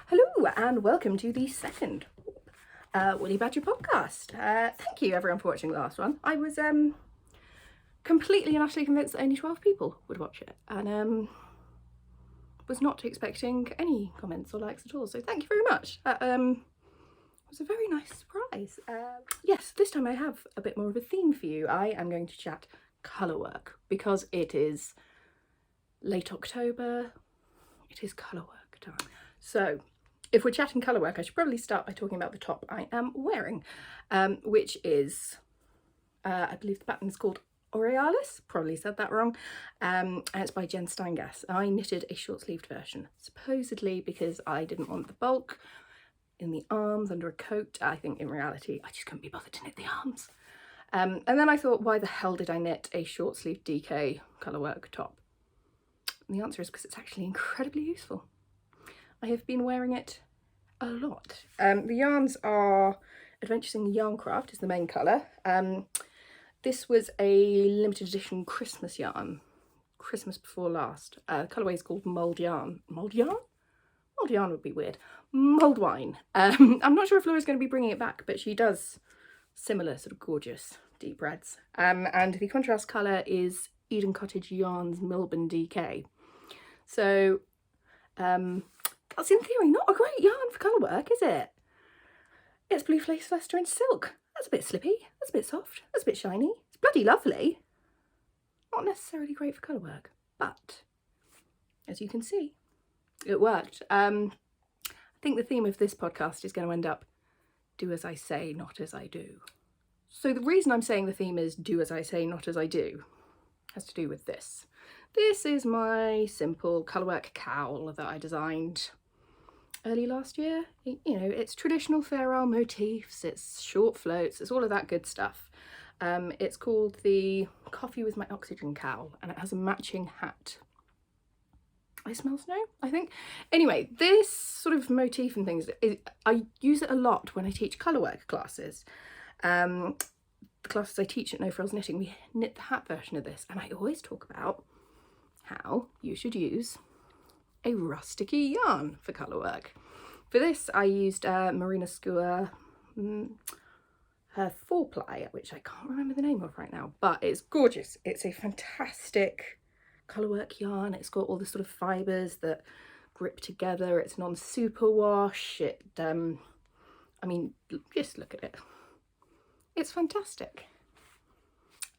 Hello and welcome to the second Woolly Badger podcast. Thank you everyone for watching the last one. I was completely and utterly convinced that only 12 people would watch it and was not expecting any comments or likes at all, so thank you very much. That was a very nice surprise. Yes, this time I have a bit more of a theme for you. I am going to chat colourwork because it is late October, it is colourwork time. So if we're chatting colourwork, I should probably start by talking about the top I am wearing, which is, I believe the pattern is called Aurealis, probably said that wrong, and it's by Jen Steingass. I knitted a short-sleeved version, supposedly because I didn't want the bulk in the arms under a coat. I think in reality, I just couldn't be bothered to knit the arms. And then I thought, why the hell did I knit a short-sleeved DK colourwork top? And the answer is because it's actually incredibly useful. I have been wearing it a lot. The yarns are Adventuresome Yarncraft is the main colour. This was a limited edition Christmas yarn, Christmas before last. The colourway is called Mulled yarn. Mulled yarn? Mulled yarn would be weird. Mulled wine. I'm not sure if Laura's going to be bringing it back, but she does similar sort of gorgeous deep reds. And the contrast colour is Eden Cottage Yarns Milburn DK. So, that's in theory not a great yarn for colourwork, is it? It's blue flace Leicester and silk. That's a bit slippy, that's a bit soft, that's a bit shiny. It's bloody lovely. Not necessarily great for colourwork, but as you can see, it worked. I think the theme of this podcast is going to end up do as I say, not as I do. So the reason I'm saying the theme is do as I say, not as I do, has to do with this. This is my simple colourwork cowl that I designed early last year. You know, it's traditional Fair Isle motifs, it's short floats, it's all of that good stuff. It's called the Coffee with My Oxygen cowl, and it has a matching hat. I smell snow, I think. Anyway, this sort of motif and things, I use it a lot when I teach colourwork classes. The classes I teach at No Frills Knitting, we knit the hat version of this, and I always talk about how you should use a rusticy yarn for colourwork. For this I used Marina Skua, her 4-ply, which I can't remember the name of right now, but it's gorgeous. It's a fantastic colourwork yarn. It's got all the sort of fibres that grip together. It's non-superwash. I mean, just look at it. It's fantastic.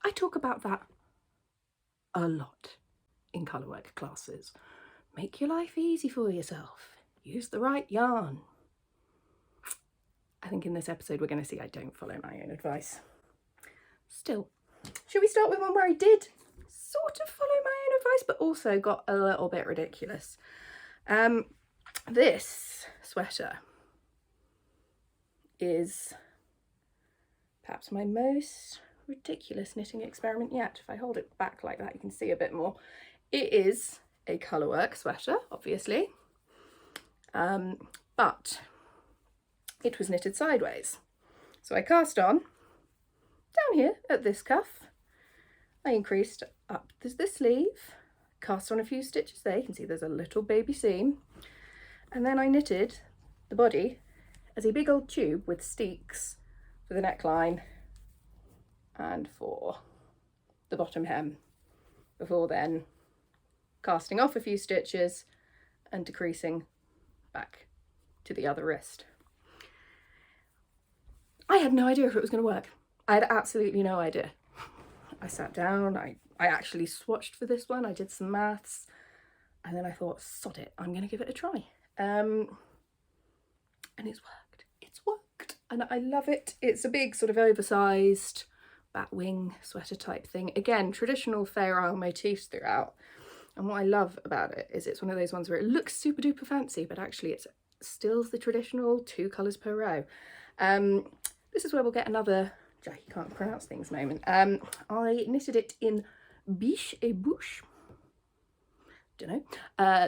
I talk about that a lot in colourwork classes. Make your life easy for yourself. Use the right yarn. I think in this episode we're going to see I don't follow my own advice. Still, should we start with one where I did sort of follow my own advice but also got a little bit ridiculous? This sweater is perhaps my most ridiculous knitting experiment yet. If I hold it back like that you can see a bit more. It is a colourwork sweater, obviously, but it was knitted sideways. So I cast on, down here at this cuff, I increased up the sleeve, cast on a few stitches there, you can see there's a little baby seam, and then I knitted the body as a big old tube with steeks for the neckline and for the bottom hem, before then casting off a few stitches and decreasing back to the other wrist. I had no idea if it was going to work. I had absolutely no idea. I sat down, I actually swatched for this one, I did some maths, and then I thought, sod it, I'm going to give it a try. And it's worked, and I love it. It's a big sort of oversized batwing sweater type thing. Again, traditional Fair Isle motifs throughout. And what I love about it is it's one of those ones where it looks super duper fancy, but actually it's still the traditional 2 colours per row. This is where we'll get another, Jacki can't pronounce things moment. I knitted it in Biches et Buches. Don't know.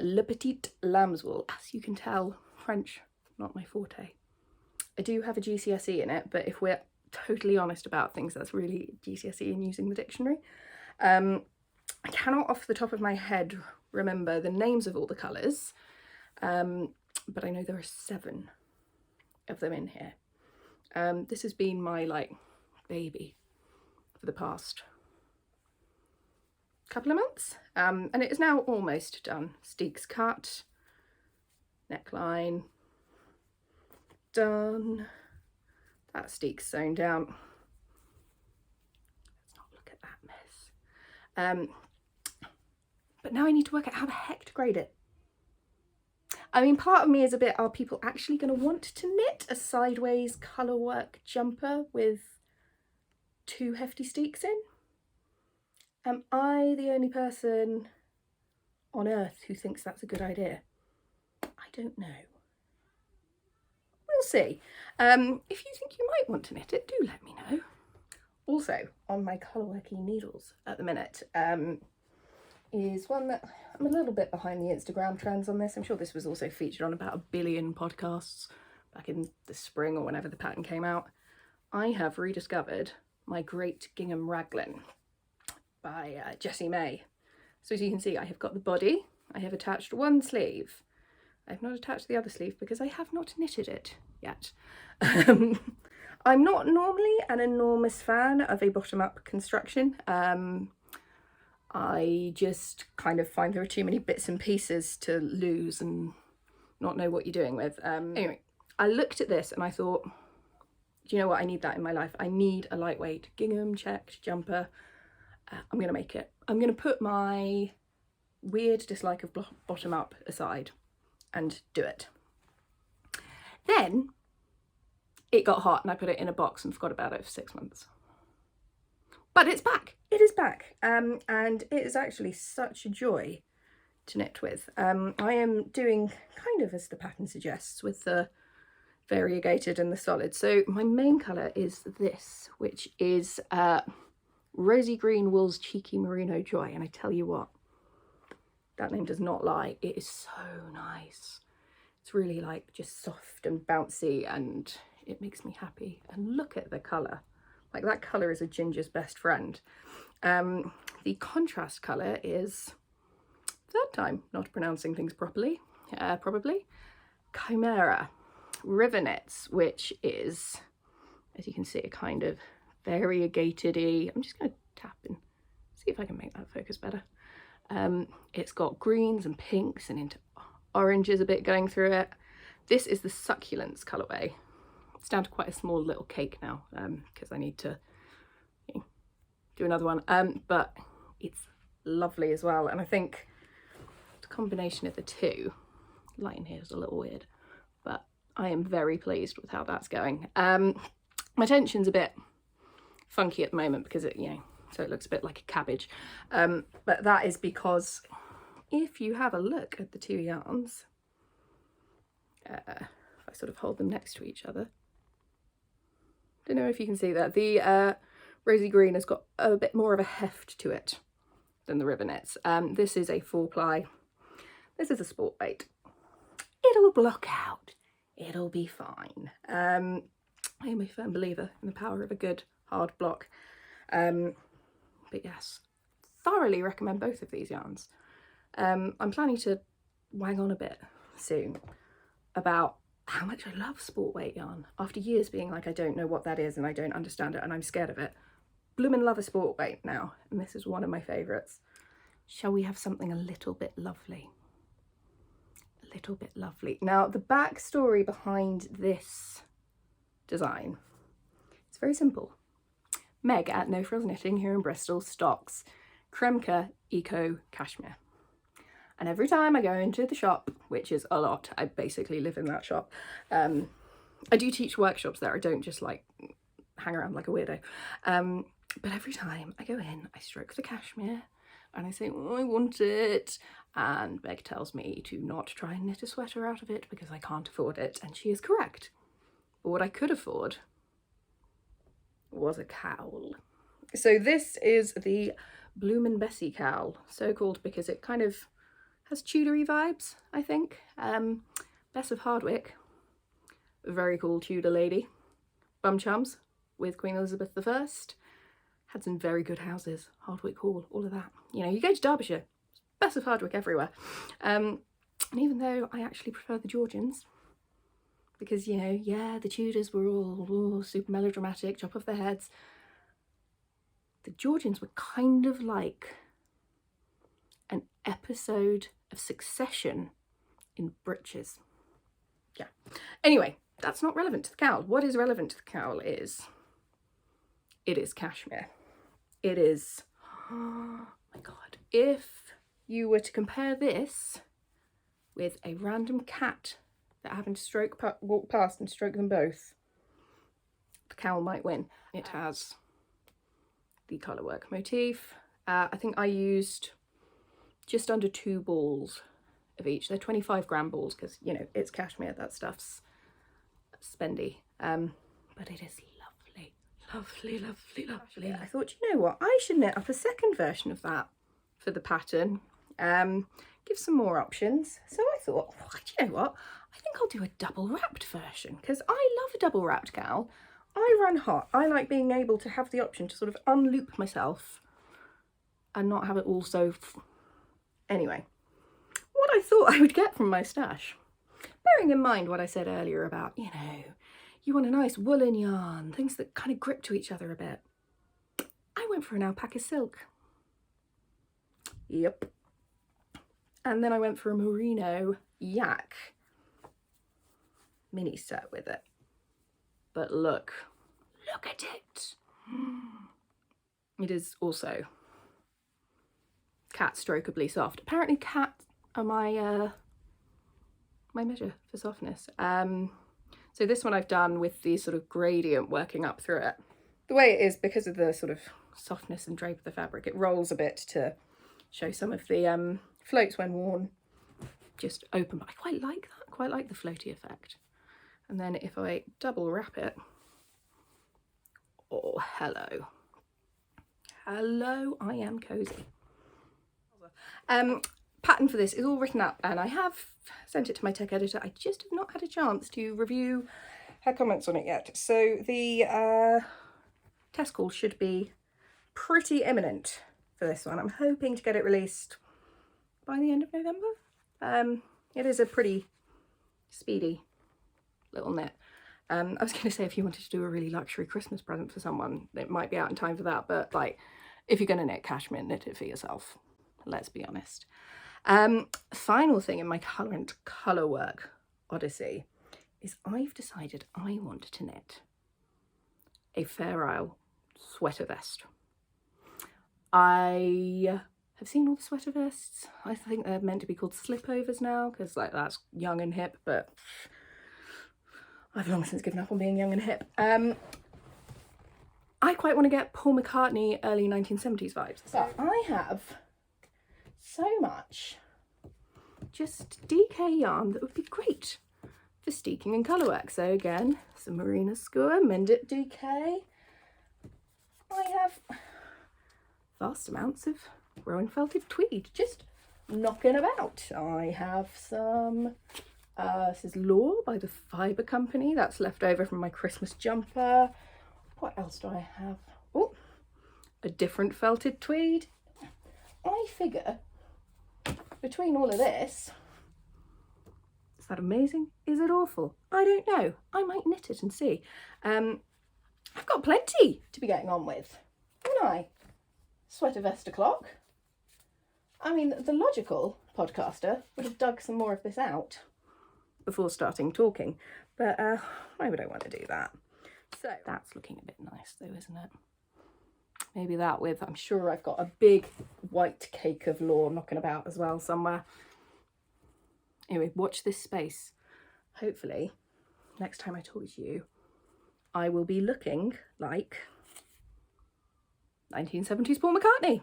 Le petit lambswool. As you can tell, French, not my forte. I do have a GCSE in it, but if we're totally honest about things, that's really GCSE in using the dictionary. I cannot off the top of my head remember the names of all the colours, but I know there are 7 of them in here. This has been my like baby for the past couple of months, and it is now almost done. Steeks cut, neckline done, that steek's sewn down. Let's not look at that mess. But now I need to work out how the heck to grade it. I mean, part of me is a bit, are people actually going to want to knit a sideways colourwork jumper with 2 hefty steeks in? Am I the only person on earth who thinks that's a good idea? I don't know. We'll see. If you think you might want to knit it, do let me know. Also, on my colourworky needles at the minute, is one that I'm a little bit behind the Instagram trends on this. I'm sure this was also featured on about 1 billion podcasts back in the spring or whenever the pattern came out. I have rediscovered my Great Gingham Raglan by Jessie May. So as you can see, I have got the body, I have attached 1 sleeve. I have not attached the other sleeve because I have not knitted it yet. I'm not normally an enormous fan of a bottom-up construction. I just kind of find there are too many bits and pieces to lose and not know what you're doing with. Anyway, I looked at this and I thought, do you know what? I need that in my life. I need a lightweight gingham checked jumper. I'm going to make it. I'm going to put my weird dislike of bottom up aside and do it. Then it got hot and I put it in a box and forgot about it for 6 months. But it's back. It is back. And it is actually such a joy to knit with. I am doing kind of as the pattern suggests with the variegated and the solid. So my main colour is this, which is Rosy Green Wool's Cheeky Merino Joy. And I tell you what, that name does not lie. It is so nice. It's really like just soft and bouncy and it makes me happy. And look at the colour. Like that colour is a ginger's best friend. The contrast colour is, third time not pronouncing things properly, probably, Chimera River Knits, which is, as you can see, a kind of variegated-y. I'm just going to tap and see if I can make that focus better. It's got greens and pinks and into oranges a bit going through it. This is the Succulents colourway. It's down to quite a small little cake now because I need to do another one. But it's lovely as well. And I think the combination of the two, light in here is a little weird, but I am very pleased with how that's going. My tension's a bit funky at the moment because it, so it looks a bit like a cabbage. But that is because if you have a look at the 2 yarns, if I sort of hold them next to each other, don't know if you can see that. The Rosy Green has got a bit more of a heft to it than the River Knits. This is a 4-ply. This is a sport weight. It'll block out. It'll be fine. I am a firm believer in the power of a good hard block. But yes, thoroughly recommend both of these yarns. I'm planning to wang on a bit soon about how much I love sport weight yarn. After years being like, I don't know what that is and I don't understand it and I'm scared of it. Bloomin' love a sport weight now, and this is one of my favourites. Shall we have something a little bit lovely? A little bit lovely. Now, the backstory behind this design, it's very simple. Meg at No Frills Knitting here in Bristol stocks Kremke Eco Cashmere. And every time I go into the shop, which is a lot, I basically live in that shop. I do teach workshops there. I don't just like hang around like a weirdo. But every time I go in, I stroke the cashmere and I say, oh, I want it. And Meg tells me to not try and knit a sweater out of it because I can't afford it. And she is correct. But what I could afford was a cowl. So this is the Bloomin Bessie cowl, so called because it kind of has Tudory vibes, I think. Bess of Hardwick, very cool Tudor lady. Bum chums with Queen Elizabeth I. Had some very good houses, Hardwick Hall, all of that. You know, you go to Derbyshire, Bess of Hardwick everywhere. And even though I actually prefer the Georgians, because, you know, yeah, the Tudors were all super melodramatic, chop off their heads. The Georgians were kind of like an episode of Succession in breeches. Yeah. Anyway, that's not relevant to the cowl. What is relevant to the cowl is, it is cashmere. It is, oh my God. If you were to compare this with a random cat that happened to walk past and stroke them both, the cowl might win. It has the colourwork motif. I think I used just under 2 balls of each. They're 25-gram balls because, you know, it's cashmere, that stuff's spendy. But it is lovely, lovely, lovely, lovely. I thought, you know what, I should knit up a second version of that for the pattern. Give some more options. So I thought, oh, you know what, I think I'll do a double wrapped version because I love a double wrapped cowl. I run hot. I like being able to have the option to sort of unloop myself and not have it all so... Anyway, what I thought I would get from my stash, bearing in mind what I said earlier about, you know, you want a nice woolen yarn, things that kind of grip to each other a bit. I went for an alpaca silk. Yep. And then I went for a merino yak mini set with it. But look at it. It is also cat strokeably soft. Apparently cats are my my measure for softness. So this one I've done with the sort of gradient working up through it. The way it is, because of the sort of softness and drape of the fabric, it rolls a bit to show some of the floats when worn just open, but I quite like that. I quite like the floaty effect. And then if I double wrap it, oh, hello. Hello, I am cozy. Pattern for this is all written up and I have sent it to my tech editor. I just have not had a chance to review her comments on it yet. So the test call should be pretty imminent for this one. I'm hoping to get it released by the end of November. It is a pretty speedy little knit. I was going to say if you wanted to do a really luxury Christmas present for someone, it might be out in time for that, but like if you're going to knit cashmere, knit it for yourself. Let's be honest. Final thing in my current colourwork odyssey is I've decided I want to knit a Fair Isle sweater vest. I have seen all the sweater vests. I think they're meant to be called slipovers now because like that's young and hip, but I've long since given up on being young and hip. I quite want to get Paul McCartney early 1970s vibes. But I have so much just DK yarn that would be great for steeking and colourwork. So again, some Marina Skua, Mendip DK. I have vast amounts of rowan felted tweed just knocking about. I have some, this is Law by the Fibre Company. That's left over from my Christmas jumper. What else do I have? Oh, a different felted tweed. I figure between all of this, is that amazing? Is it awful? I don't know. I might knit it and see. I've got plenty to be getting on with, haven't I? Sweater vest o'clock. I mean, the logical podcaster would have dug some more of this out before starting talking, but why would I want to do that? So that's looking a bit nice though, isn't it? Maybe that with, I'm sure I've got a big white cake of Law knocking about as well somewhere. Anyway, watch this space. Hopefully, next time I talk to you, I will be looking like 1970s Paul McCartney.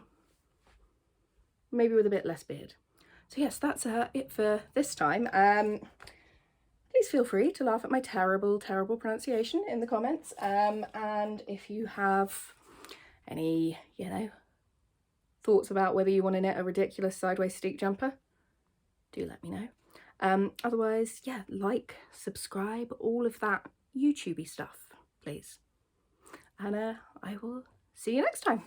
Maybe with a bit less beard. So yes, that's it for this time. Please feel free to laugh at my terrible, terrible pronunciation in the comments. And if you have any, you know, thoughts about whether you want to knit a ridiculous sideways steek jumper, do let me know. Otherwise, yeah, like, subscribe, all of that YouTubey stuff, please. And I will see you next time.